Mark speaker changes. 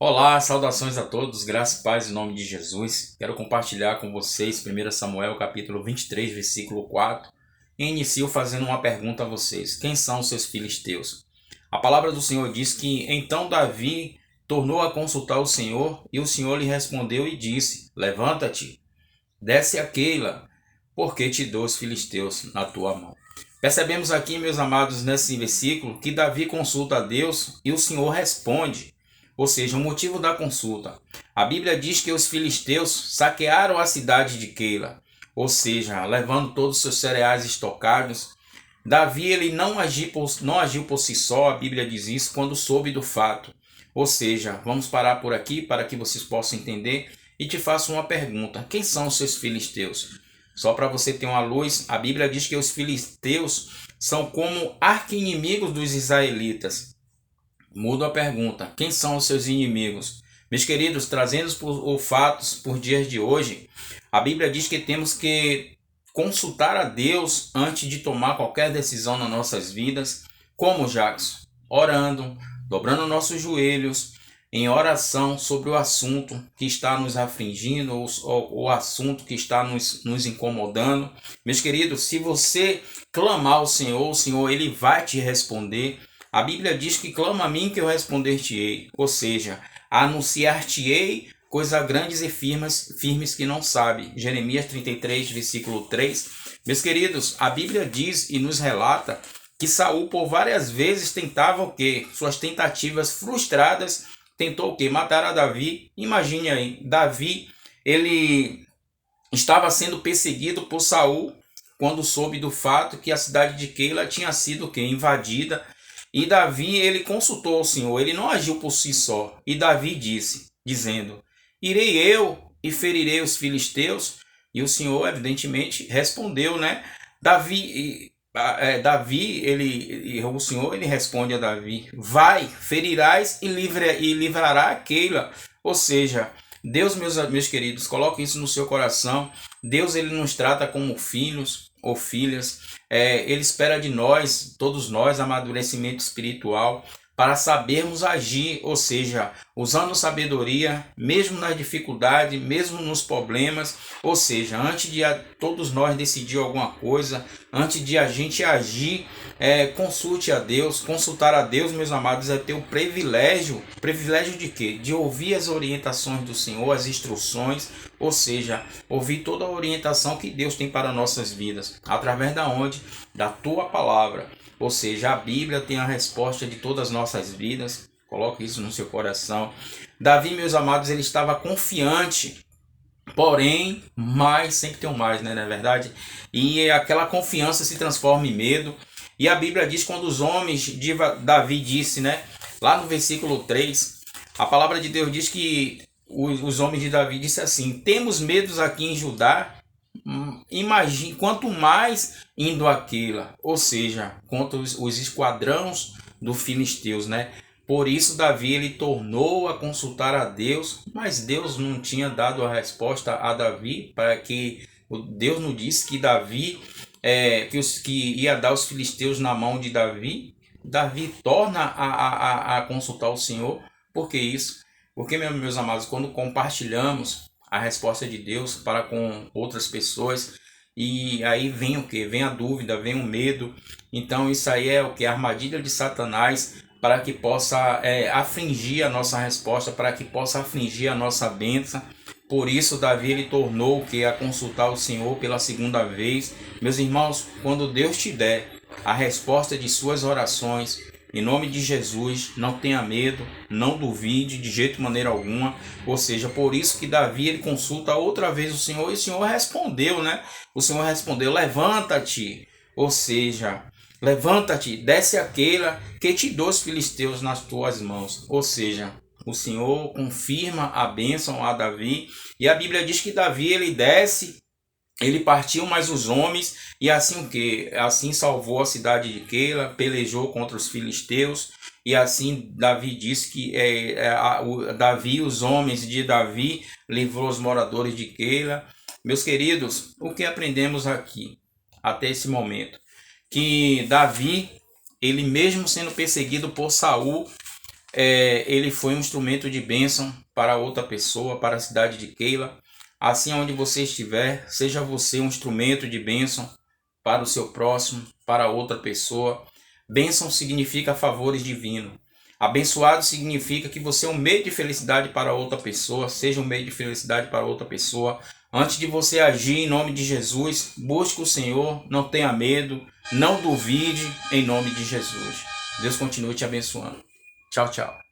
Speaker 1: Olá, saudações a todos, graça e paz em nome de Jesus. Quero compartilhar com vocês 1 Samuel capítulo 23, versículo 4. E inicio fazendo uma pergunta a vocês: quem são os seus filisteus? A palavra do Senhor diz que então Davi tornou a consultar o Senhor, e o Senhor lhe respondeu e disse: levanta-te, desce a Keila, porque te dou os filisteus na tua mão. Percebemos aqui, meus amados, nesse versículo, que Davi consulta a Deus e o Senhor responde. Ou seja, o motivo da consulta. A Bíblia diz que os filisteus saquearam a cidade de Keila, ou seja, levando todos os seus cereais estocados. Davi ele não agiu por si só, a Bíblia diz isso, quando soube do fato. Ou seja, vamos parar por aqui para que vocês possam entender e te faço uma pergunta: quem são os seus filisteus? Só para você ter uma luz, a Bíblia diz que os filisteus são como arqui-inimigos dos israelitas. Mudo a pergunta: quem são os seus inimigos? Meus queridos, trazendo os fatos por dias de hoje, a Bíblia diz que temos que consultar a Deus antes de tomar qualquer decisão nas nossas vidas. Como, Jackson? Orando, dobrando nossos joelhos, em oração sobre o assunto que está nos afligindo, ou o assunto que está nos incomodando. Meus queridos, se você clamar ao Senhor, o Senhor ele vai te responder. A Bíblia diz que clama a mim que eu responder-te-ei, ou seja, anunciar-te-ei coisas grandes e firmes que não sabe. Jeremias 33, versículo 3. Meus queridos, a Bíblia diz e nos relata que Saul por várias vezes tentava o quê? Suas tentativas frustradas, tentou o quê? Matar a Davi. Imagine aí, Davi, ele estava sendo perseguido por Saul quando soube do fato que a cidade de Keila tinha sido o quê? Invadida. E Davi, ele consultou o Senhor, ele não agiu por si só. E Davi disse, dizendo: irei eu e ferirei os filisteus? E o Senhor, evidentemente, respondeu, né? O Senhor, ele responde a Davi: vai, ferirás e livrará a Keila. Ou seja, Deus, meus queridos, coloque isso no seu coração. Deus, ele nos trata como filhos ou filhas. Ele espera de nós, todos nós, amadurecimento espiritual para sabermos agir, ou seja, usando sabedoria, mesmo nas dificuldades, mesmo nos problemas. Ou seja, antes de todos nós decidir alguma coisa, antes de a gente agir, consulte a Deus. Consultar a Deus, meus amados, é ter o privilégio de quê? De ouvir as orientações do Senhor, as instruções, ou seja, ouvir toda a orientação que Deus tem para nossas vidas, através da onde? Da tua palavra. Ou seja, a Bíblia tem a resposta de todas as nossas vidas. Coloque isso no seu coração. Davi, meus amados, ele estava confiante. Porém, mais, sempre tem um mais, né? Não é verdade? E aquela confiança se transforma em medo. E a Bíblia diz, quando os homens de Davi disse, né? Lá no versículo 3, a palavra de Deus diz que os homens de Davi disse assim: temos medos aqui em Judá. Imagine, quanto mais indo Aquila, ou seja, contra os esquadrões dos filisteus, né? Por isso Davi ele tornou a consultar a Deus, mas Deus não tinha dado a resposta a Davi, para que Deus não disse que Davi que ia dar os filisteus na mão de Davi. Davi torna a consultar o Senhor. Por que isso? Porque, meus amados, quando compartilhamos a resposta de Deus para com outras pessoas, e aí vem o que? Vem a dúvida, vem o medo. Então isso aí é o que? A armadilha de Satanás para que possa afligir a nossa resposta, para que possa afligir a nossa bênção. Por isso Davi ele tornou o que? A consultar o Senhor pela segunda vez. Meus irmãos, quando Deus te der a resposta de suas orações, em nome de Jesus, não tenha medo, não duvide de jeito maneira alguma. Ou seja, por isso que Davi ele consulta outra vez o Senhor, e o Senhor respondeu, né? O Senhor respondeu: levanta-te, ou seja, levanta-te, desce a Keila, que te dou os filisteus nas tuas mãos. Ou seja, o Senhor confirma a bênção a Davi, e a Bíblia diz que Davi ele desce. Ele partiu mais os homens, e assim o que? Assim salvou a cidade de Keila, pelejou contra os filisteus, e assim Davi disse que Davi, os homens de Davi, livrou os moradores de Keila. Meus queridos, o que aprendemos aqui, até esse momento? Que Davi, ele mesmo sendo perseguido por Saul, ele foi um instrumento de bênção para outra pessoa, para a cidade de Keila. Assim, onde você estiver, seja você um instrumento de bênção para o seu próximo, para outra pessoa. Bênção significa favores divinos. Abençoado significa que você é um meio de felicidade para outra pessoa, seja um meio de felicidade para outra pessoa. Antes de você agir em nome de Jesus, busque o Senhor, não tenha medo, não duvide, em nome de Jesus. Deus continue te abençoando. Tchau, tchau.